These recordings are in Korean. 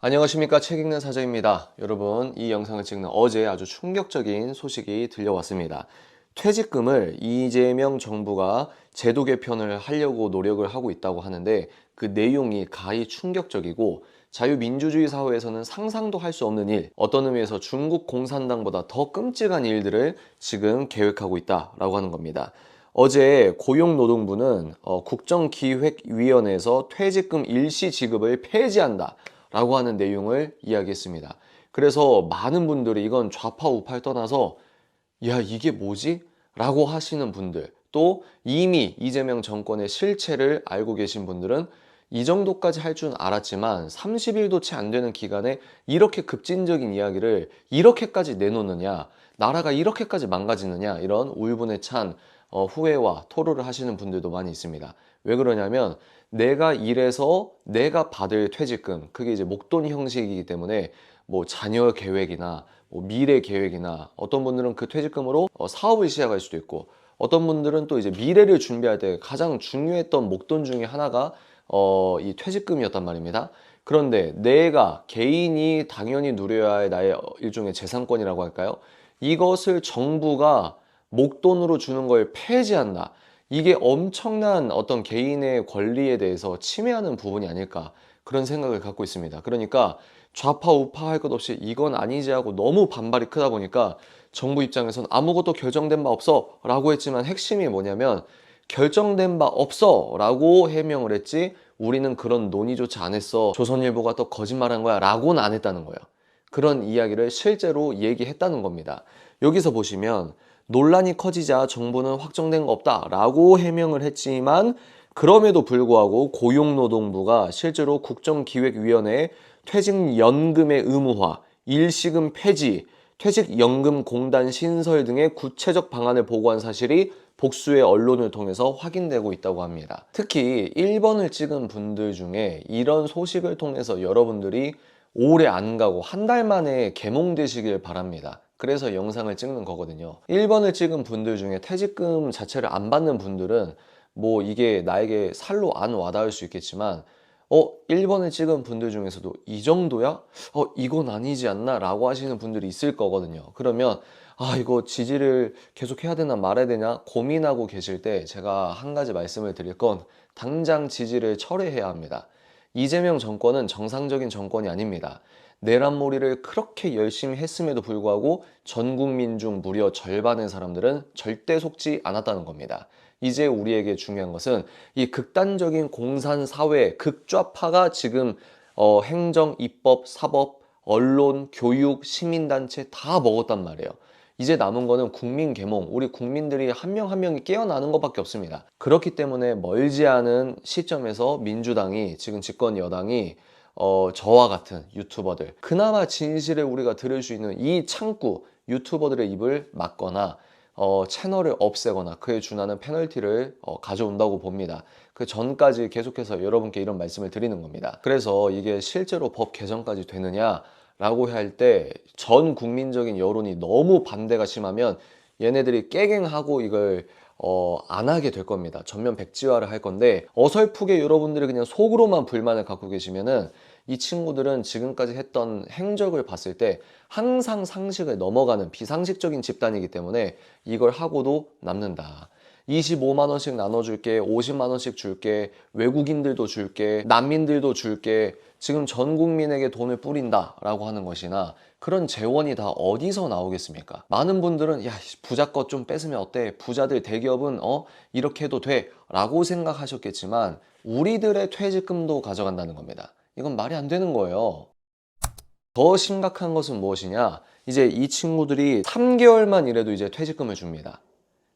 안녕하십니까. 책 읽는 사자입니다. 여러분, 이 영상을 찍는 어제 아주 충격적인 소식이 들려왔습니다. 퇴직금을 이재명 정부가 제도 개편을 하려고 노력을 하고 있다고 하는데 그 내용이 가히 충격적이고 자유민주주의 사회에서는 상상도 할 수 없는 일, 어떤 의미에서 중국 공산당보다 더 끔찍한 일들을 지금 계획하고 있다라고 하는 겁니다. 어제 고용노동부는 국정기획위원회에서 퇴직금 일시 지급을 폐지한다 라고 하는 내용을 이야기했습니다. 그래서 많은 분들이 이건 좌파 우파를 떠나서 야 이게 뭐지? 라고 하시는 분들, 또 이미 이재명 정권의 실체를 알고 계신 분들은 이 정도까지 할 줄 알았지만 30일도 채 안 되는 기간에 이렇게 급진적인 이야기를 이렇게까지 내놓느냐, 나라가 이렇게까지 망가지느냐, 이런 울분에 찬 후회와 토로를 하시는 분들도 많이 있습니다. 왜 그러냐면 내가 일해서 내가 받을 퇴직금, 그게 이제 목돈 형식이기 때문에 뭐 자녀 계획이나 뭐 미래 계획이나, 어떤 분들은 그 퇴직금으로 사업을 시작할 수도 있고, 어떤 분들은 또 이제 미래를 준비할 때 가장 중요했던 목돈 중에 하나가 이 퇴직금이었단 말입니다. 그런데 내가 개인이 당연히 누려야 할 나의 일종의 재산권이라고 할까요? 이것을 정부가 목돈으로 주는 걸 폐지한다. 이게 엄청난 어떤 개인의 권리에 대해서 침해하는 부분이 아닐까, 그런 생각을 갖고 있습니다. 그러니까 좌파 우파 할 것 없이 이건 아니지 하고 너무 반발이 크다 보니까 정부 입장에서는 아무것도 결정된 바 없어 라고 했지만, 핵심이 뭐냐면 결정된 바 없어 라고 해명을 했지 우리는 그런 논의조차 안 했어, 조선일보가 또 거짓말한 거야 라고는 안 했다는 거예요. 그런 이야기를 실제로 얘기했다는 겁니다. 여기서 보시면 논란이 커지자 정부는 확정된 거 없다 라고 해명을 했지만, 그럼에도 불구하고 고용노동부가 실제로 국정기획위원회에 퇴직연금의 의무화, 일시금 폐지, 퇴직연금공단 신설 등의 구체적 방안을 보고한 사실이 복수의 언론을 통해서 확인되고 있다고 합니다. 특히 1번을 찍은 분들 중에 이런 소식을 통해서 여러분들이 오래 안 가고 한 달 만에 개몽되시길 바랍니다. 그래서 영상을 찍는 거거든요. 1번을 찍은 분들 중에 퇴직금 자체를 안 받는 분들은 뭐 이게 나에게 살로 안 와닿을 수 있겠지만 1번을 찍은 분들 중에서도 이 정도야? 이건 아니지 않나? 라고 하시는 분들이 있을 거거든요. 그러면 이거 지지를 계속 해야 되나 말아야 되냐 고민하고 계실 때 제가 한 가지 말씀을 드릴 건, 당장 지지를 철회해야 합니다. 이재명 정권은 정상적인 정권이 아닙니다. 내란몰이를 그렇게 열심히 했음에도 불구하고 전 국민 중 무려 절반의 사람들은 절대 속지 않았다는 겁니다. 이제 우리에게 중요한 것은 이 극단적인 공산사회 극좌파가 지금 행정, 입법, 사법, 언론, 교육, 시민단체 다 먹었단 말이에요. 이제 남은 거는 국민 계몽, 우리 국민들이 한 명 한 명이 깨어나는 것밖에 없습니다. 그렇기 때문에 멀지 않은 시점에서 민주당이, 지금 집권 여당이 저와 같은 유튜버들, 그나마 진실을 우리가 들을 수 있는 이 창구 유튜버들의 입을 막거나 채널을 없애거나 그에 준하는 페널티를 가져온다고 봅니다. 그 전까지 계속해서 여러분께 이런 말씀을 드리는 겁니다. 그래서 이게 실제로 법 개정까지 되느냐 라고 할 때 전 국민적인 여론이 너무 반대가 심하면 얘네들이 깨갱하고 이걸 안 하게 될 겁니다. 전면 백지화를 할 건데, 어설프게 여러분들이 그냥 속으로만 불만을 갖고 계시면은 이 친구들은 지금까지 했던 행적을 봤을 때 항상 상식을 넘어가는 비상식적인 집단이기 때문에 이걸 하고도 남는다. 25만 원씩 나눠줄게, 50만 원씩 줄게, 외국인들도 줄게, 난민들도 줄게, 지금 전 국민에게 돈을 뿌린다 라고 하는 것이나, 그런 재원이 다 어디서 나오겠습니까? 많은 분들은 야 부자 것 좀 뺏으면 어때? 부자들 대기업은 이렇게 해도 돼 라고 생각하셨겠지만, 우리들의 퇴직금도 가져간다는 겁니다. 이건 말이 안 되는 거예요. 더 심각한 것은 무엇이냐, 이제 이 친구들이 3개월만 일해도 이제 퇴직금을 줍니다.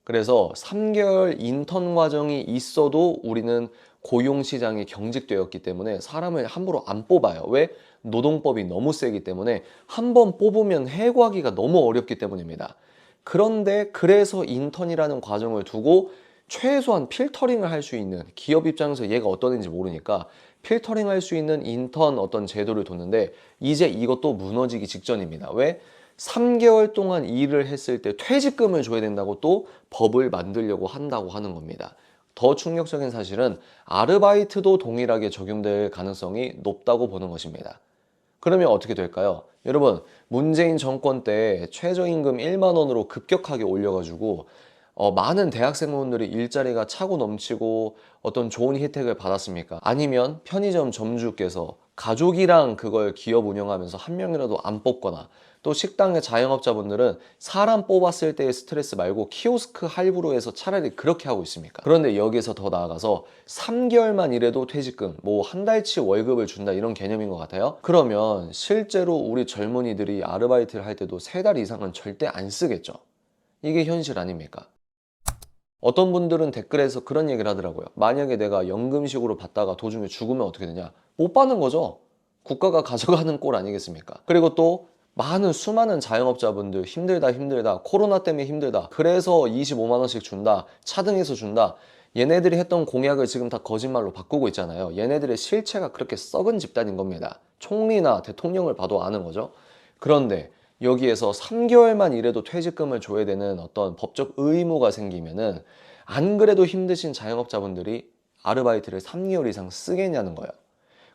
그래서 3개월 인턴 과정이 있어도 우리는 고용시장이 경직되었기 때문에 사람을 함부로 안 뽑아요. 왜? 노동법이 너무 세기 때문에 한 번 뽑으면 해고하기가 너무 어렵기 때문입니다. 그런데 그래서 인턴이라는 과정을 두고 최소한 필터링을 할 수 있는, 기업 입장에서 얘가 어떤 애인지 모르니까 필터링 할 수 있는 인턴 어떤 제도를 뒀는데, 이제 이것도 무너지기 직전입니다. 왜? 3개월 동안 일을 했을 때 퇴직금을 줘야 된다고 또 법을 만들려고 한다고 하는 겁니다. 더 충격적인 사실은 아르바이트도 동일하게 적용될 가능성이 높다고 보는 것입니다. 그러면 어떻게 될까요? 여러분, 문재인 정권 때 최저임금 1만 원으로 급격하게 올려가지고 많은 대학생분들이 일자리가 차고 넘치고 어떤 좋은 혜택을 받았습니까? 아니면 편의점 점주께서 가족이랑 그걸 기업 운영하면서 한 명이라도 안 뽑거나, 또 식당의 자영업자분들은 사람 뽑았을 때의 스트레스 말고 키오스크 할부로 해서 차라리 그렇게 하고 있습니까? 그런데 여기서 더 나아가서 3개월만 일해도 퇴직금, 뭐 한 달치 월급을 준다, 이런 개념인 것 같아요. 그러면 실제로 우리 젊은이들이 아르바이트를 할 때도 3달 이상은 절대 안 쓰겠죠. 이게 현실 아닙니까? 어떤 분들은 댓글에서 그런 얘기를 하더라고요. 만약에 내가 연금식으로 받다가 도중에 죽으면 어떻게 되냐? 못 받는 거죠. 국가가 가져가는 꼴 아니겠습니까? 그리고 또 많은 수많은 자영업자분들 힘들다 힘들다, 코로나 때문에 힘들다, 그래서 25만 원씩 준다, 차등해서 준다, 얘네들이 했던 공약을 지금 다 거짓말로 바꾸고 있잖아요. 얘네들의 실체가 그렇게 썩은 집단인 겁니다. 총리나 대통령을 봐도 아는 거죠. 그런데 여기에서 3개월만 일해도 퇴직금을 줘야 되는 어떤 법적 의무가 생기면은 안 그래도 힘드신 자영업자분들이 아르바이트를 3개월 이상 쓰겠냐는 거예요.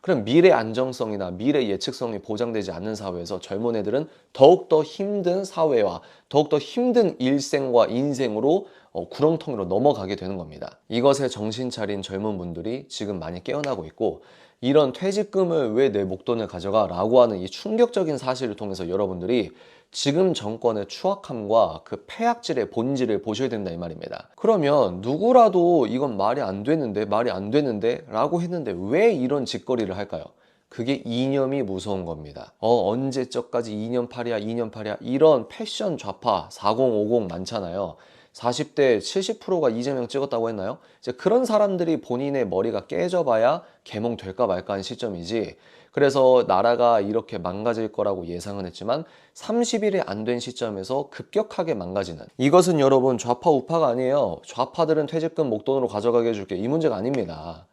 그럼 미래 안정성이나 미래 예측성이 보장되지 않는 사회에서 젊은 애들은 더욱더 힘든 사회와 더욱더 힘든 일생과 인생으로 구렁텅이로 넘어가게 되는 겁니다. 이것에 정신 차린 젊은 분들이 지금 많이 깨어나고 있고, 이런 퇴직금을 왜 내 목돈을 가져가? 라고 하는 이 충격적인 사실을 통해서 여러분들이 지금 정권의 추악함과 그 폐악질의 본질을 보셔야 된다, 이 말입니다. 그러면 누구라도 이건 말이 안 되는데 라고 했는데 왜 이런 짓거리를 할까요? 그게 이념이 무서운 겁니다. 언제적까지 2년팔이야 이런 패션 좌파 4050 많잖아요. 40대 70%가 이재명 찍었다고 했나요? 이제 그런 사람들이 본인의 머리가 깨져봐야 개몽될까 말까 하는 시점이지, 그래서 나라가 이렇게 망가질 거라고 예상은 했지만 30일이 안 된 시점에서 급격하게 망가지는, 이것은 여러분 좌파 우파가 아니에요. 좌파들은 퇴직금 목돈으로 가져가게 해줄게, 이 문제가 아닙니다.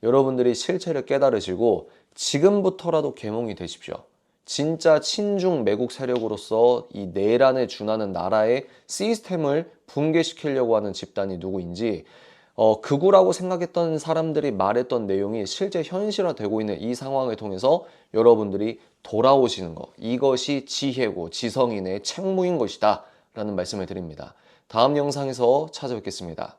여러분들이 실체를 깨달으시고 지금부터라도 계몽이 되십시오. 진짜 친중 매국 세력으로서 이 내란에 준하는 나라의 시스템을 붕괴시키려고 하는 집단이 누구인지, 극우라고 생각했던 사람들이 말했던 내용이 실제 현실화되고 있는 이 상황을 통해서 여러분들이 돌아오시는 것, 이것이 지혜고 지성인의 책무인 것이다 라는 말씀을 드립니다. 다음 영상에서 찾아뵙겠습니다.